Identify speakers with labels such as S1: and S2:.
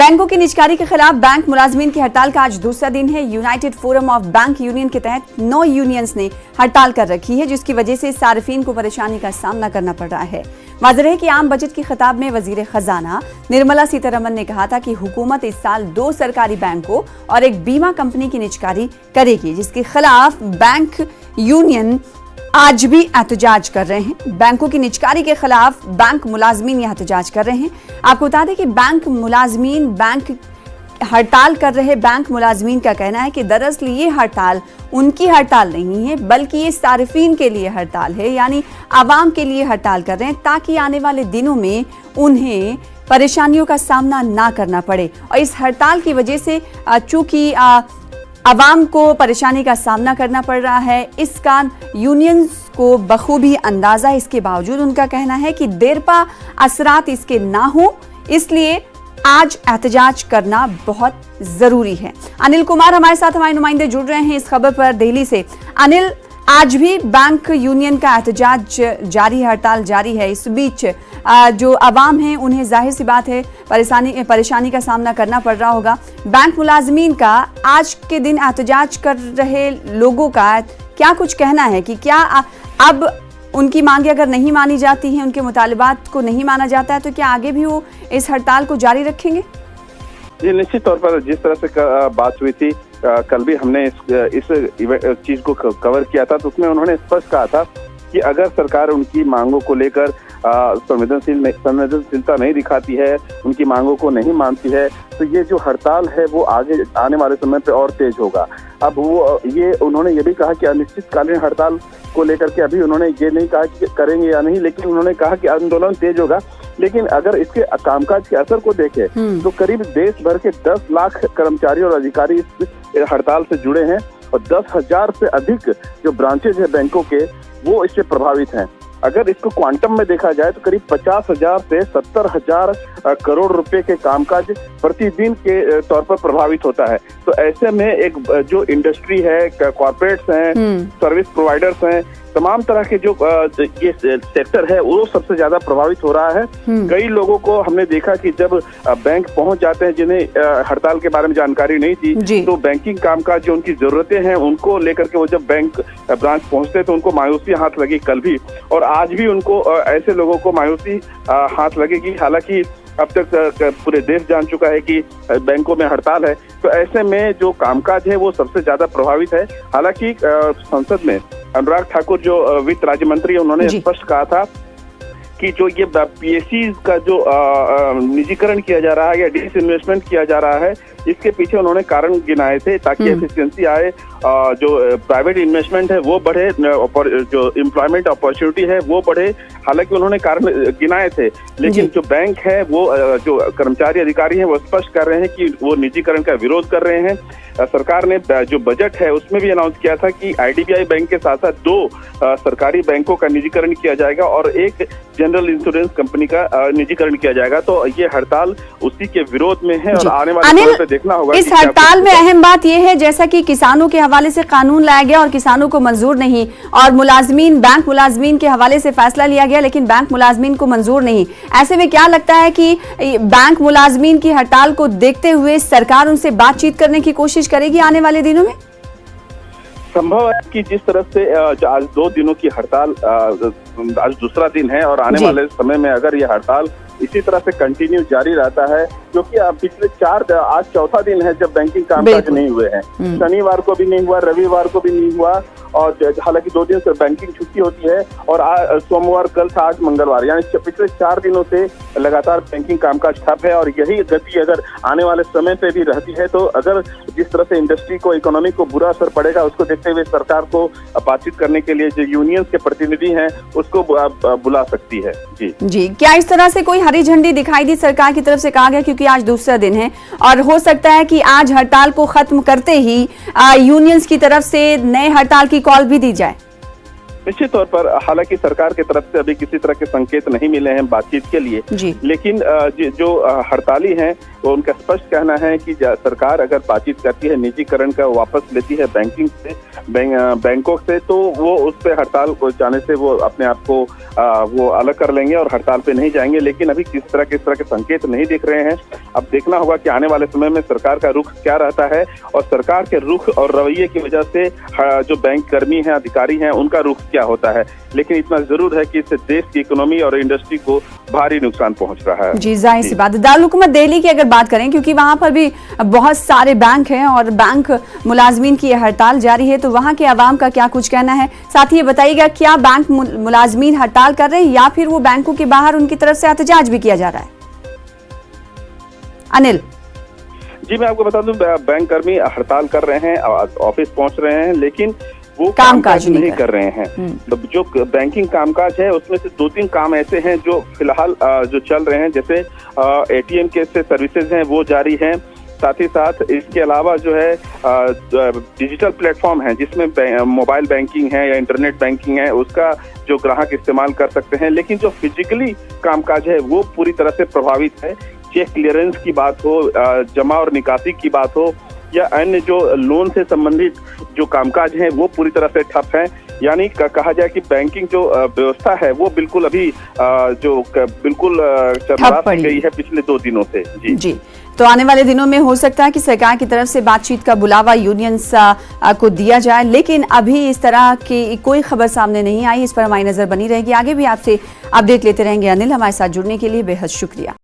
S1: बैंकों की निजकारी के खिलाफ बैंक मुलाजमीन की हड़ताल का आज दूसरा दिन है। United forum of bank union के तहत 9 यूनियंस ने हड़ताल कर रखी है, जिसकी वजह से सार्फिन को परेशानी का सामना करना पड़ रहा है। वाज़ेह है कि आम बजट की खिताब में वजीर खजाना निर्मला सीतारमण ने कहा था कि हुकूमत इस साल 2 सरकारी बैंकों और एक बीमा कंपनी की निजकारी करेगी, जिसके खिलाफ बैंक यूनियन आज भी एहतजाज कर रहे हैं। बैंकों की निजकारी के खिलाफ बैंक मुलाजमीन ये एहतजाज कर रहे हैं। आपको बता दें कि बैंक हड़ताल कर रहे बैंक मुलाजमीन का कहना है कि दरअसल ये हड़ताल उनकी हड़ताल नहीं है, बल्कि ये सारिफीन के लिए हड़ताल है, यानी आवाम के लिए हड़ताल कर रहे हैं ताकि आने वाले दिनों में उन्हें परेशानियों का सामना ना करना पड़े। और इस हड़ताल की वजह से चूंकि आवाम को परेशानी का सामना करना पड़ रहा है, इसका यूनियंस को बखूबी अंदाजा है। इसके बावजूद उनका कहना है कि देरपा असरात इसके ना हो, इसलिए आज एहतजाज करना बहुत जरूरी है। अनिल कुमार हमारे साथ, हमारे नुमाइंदे जुड़ रहे हैं इस खबर पर दिल्ली से। अनिल, आज भी बैंक यूनियन का एहतजाज जारी है, हड़ताल जारी है। इस बीच जो आवाम है उन्हें जाहिर सी बात है परेशानी का सामना करना पड़ रहा होगा। बैंक मुलाजमीन का आज के दिन एहतजाज कर रहे लोगों का क्या कुछ कहना है कि क्या अब उनकी मांगे अगर नहीं मानी जाती हैं, उनके मुतालिबात को नहीं माना जाता है, तो क्या आगे भी वो इस हड़ताल को जारी रखेंगे?
S2: जी, निश्चित तौर पर जिस तरह से बात हुई थी, कल भी हमने इस चीज को कवर किया था, तो उसमें उन्होंने स्पष्ट कहा था कि अगर सरकार उनकी मांगों को लेकर संवेदनशीलता नहीं दिखाती है, उनकी मांगों को नहीं मानती है, तो ये जो हड़ताल है वो आगे आने वाले समय पे और तेज होगा। अब उन्होंने ये भी कहा कि अनिश्चितकालीन हड़ताल को लेकर के अभी उन्होंने ये नहीं कहा कि करेंगे या नहीं, लेकिन उन्होंने कहा कि आंदोलन तेज होगा। लेकिन अगर इसके कामकाज के असर को देखें तो करीब देश भर के 10 लाख कर्मचारी और अधिकारी इस हड़ताल से जुड़े हैं और 10,000 से अधिक जो ब्रांचेज है बैंकों के वो इससे प्रभावित हैं। अगर इसको क्वांटम में देखा जाए तो करीब 50,000 से 70,000 करोड़ रुपए के कामकाज प्रतिदिन के तौर पर प्रभावित होता है। तो ऐसे में एक जो इंडस्ट्री है, कॉर्पोरेट्स हैं, सर्विस प्रोवाइडर्स हैं, तमाम तरह के जो ये सेक्टर है वो सबसे ज्यादा प्रभावित हो रहा है। कई लोगों को हमने देखा कि जब बैंक पहुंच जाते हैं जिन्हें हड़ताल के बारे में जानकारी नहीं थी, तो बैंकिंग कामकाज जो उनकी जरूरतें हैं उनको लेकर के वो जब बैंक ब्रांच पहुंचते तो उनको मायूसी हाथ लगी कल भी, और आज भी उनको ऐसे लोगों को मायूसी हाथ लगेगी। हालांकि अब तक पूरे देश जान चुका है कि बैंकों में हड़ताल है, तो ऐसे में जो कामकाज है वो सबसे ज्यादा प्रभावित है। हालांकि संसद में अनुराग ठाकुर जो वित्त राज्य मंत्री है, उन्होंने स्पष्ट कहा था कि जो ये पीएससी का जो निजीकरण किया जा रहा है या डिसइन्वेस्टमेंट किया जा रहा है, इसके पीछे उन्होंने कारण गिनाए थे ताकि एफिशिएंसी आए, जो प्राइवेट इन्वेस्टमेंट है वो बढ़े, जो एम्प्लॉयमेंट अपॉर्चुनिटी है वो बढ़े। हालांकि उन्होंने कारण गिनाए थे, लेकिन जो बैंक है वो जो कर्मचारी अधिकारी हैं वो स्पष्ट कर रहे हैं कि वो निजीकरण का विरोध कर रहे हैं। सरकार ने जो बजट है उसमें भी अनाउंस किया था कि आईडीबीआई बैंक के साथ साथ 2 सरकारी बैंकों का निजीकरण किया जाएगा और एक जनरल इंश्योरेंस कंपनी का निजीकरण किया जाएगा। तो ये हड़ताल उसी के विरोध में है और आने वाले समय पे देखना होगा।
S1: इस हड़ताल में अहम बात यह है, जैसा कि किसानों के हवाले से कानून लाया गया और किसानों को मंजूर नहीं, और बैंक मुलाजमीन के हवाले से फैसला लिया गया लेकिन बैंक मुलाजमीन को मंजूर नहीं। ऐसे में क्या लगता है कि बैंक मुलाजमीन की हड़ताल को देखते हुए सरकार उनसे बातचीत करने की कोशिश करेगी आने वाले दिनों में?
S2: संभव है कि जिस तरह से आज 2 दिनों की हड़ताल, आज दूसरा दिन है और आने वाले समय में अगर ये हड़ताल इसी तरह से कंटिन्यू जारी रहता है, क्योंकि पिछले आज चौथा दिन है जब बैंकिंग कामकाज नहीं हुए हैं। शनिवार को भी नहीं हुआ, रविवार को भी नहीं हुआ, और हालांकि 2 दिन से बैंकिंग छुट्टी होती है, और सोमवार कल था, आज मंगलवार, यानी पिछले 4 दिनों से लगातार बैंकिंग कामकाज ठप है। और यही गति अगर आने वाले समय पे भी रहती है तो अगर जिस तरह से इंडस्ट्री को, इकोनॉमी को बुरा असर पड़ेगा, उसको देखते हुए सरकार को बातचीत करने के लिए जो यूनियंस के प्रतिनिधि हैं उसको बुला सकती है।
S1: जी, क्या इस तरह से कोई हरी झंडी दिखाई दी सरकार की तरफ से? कहा गया क्योंकि आज दूसरा दिन है और हो सकता है कि आज हड़ताल को खत्म करते ही यूनियंस की तरफ से नए हड़ताल की कॉल भी दी जाए।
S2: निश्चित तौर पर हालांकि सरकार की तरफ से अभी किसी तरह के संकेत नहीं मिले हैं बातचीत के लिए, लेकिन जो हड़ताली हैं वो उनका स्पष्ट कहना है कि सरकार अगर बातचीत करती है, निजीकरण का वापस लेती है बैंकिंग से, बैंकों से, तो वो उस पे हड़ताल को जाने से वो अपने आप को वो अलग कर लेंगे और हड़ताल पे नहीं जाएंगे। लेकिन अभी किस तरह के संकेत नहीं दिख रहे हैं। अब देखना होगा कि आने वाले समय में सरकार का रुख क्या रहता है और सरकार के रुख और रवैये की वजह से जो बैंक कर्मी हैं, अधिकारी हैं, उनका रुख क्या होता है। लेकिन इतना जरूर है कि इससे देश की इकोनॉमी और इंडस्ट्री को भारी नुकसान पहुंच रहा है।
S1: जी, जाहिर सी बात है। दारुल हुकूमत दिल्ली की अगर बात करें, क्योंकि वहां पर भी बहुत सारे बैंक हैं और बैंक मुलाजमीन की हड़ताल जारी है, तो वहां के अवाम का क्या कुछ कहना है? साथ ही ये बताइएगा, क्या बैंक मुलाजमीन हड़ताल कर रहे हैं या फिर वो बैंकों के बाहर उनकी तरफ से एहतजाज भी किया जा रहा है? अनिल
S2: जी, मैं आपको बता दूं, बैंक कर्मी हड़ताल कर रहे हैं, ऑफिस पहुंच रहे हैं, लेकिन वो कामकाज नहीं कर रहे हैं। तो जो बैंकिंग कामकाज है उसमें से 2-3 काम ऐसे हैं जो फिलहाल जो चल रहे हैं, जैसे एटीएम के से सर्विसेज हैं वो जारी हैं। साथ ही साथ इसके अलावा जो है डिजिटल प्लेटफॉर्म है जिसमें मोबाइल बैंकिंग है या इंटरनेट बैंकिंग है, उसका जो ग्राहक इस्तेमाल कर सकते हैं। लेकिन जो फिजिकली कामकाज है वो पूरी तरह से प्रभावित है। चेक क्लियरेंस की बात हो, जमा और निकासी की बात हो, या अन्य जो लोन से संबंधित जो कामकाज हैं वो पूरी तरह से ठप है। यानी कहा जाए कि बैंकिंग जो व्यवस्था है वो बिल्कुल अभी बिल्कुल चरमरा गई है पिछले 2 दिनों से। जी,
S1: तो आने वाले दिनों में हो सकता है कि सरकार की तरफ से बातचीत का बुलावा यूनियंस को दिया जाए, लेकिन अभी इस तरह की कोई खबर सामने नहीं आई। इस पर हमारी नजर बनी रहेगी। आगे भी आपसे अपडेट लेते रहेंगे। अनिल, हमारे साथ जुड़ने के लिए बेहद शुक्रिया।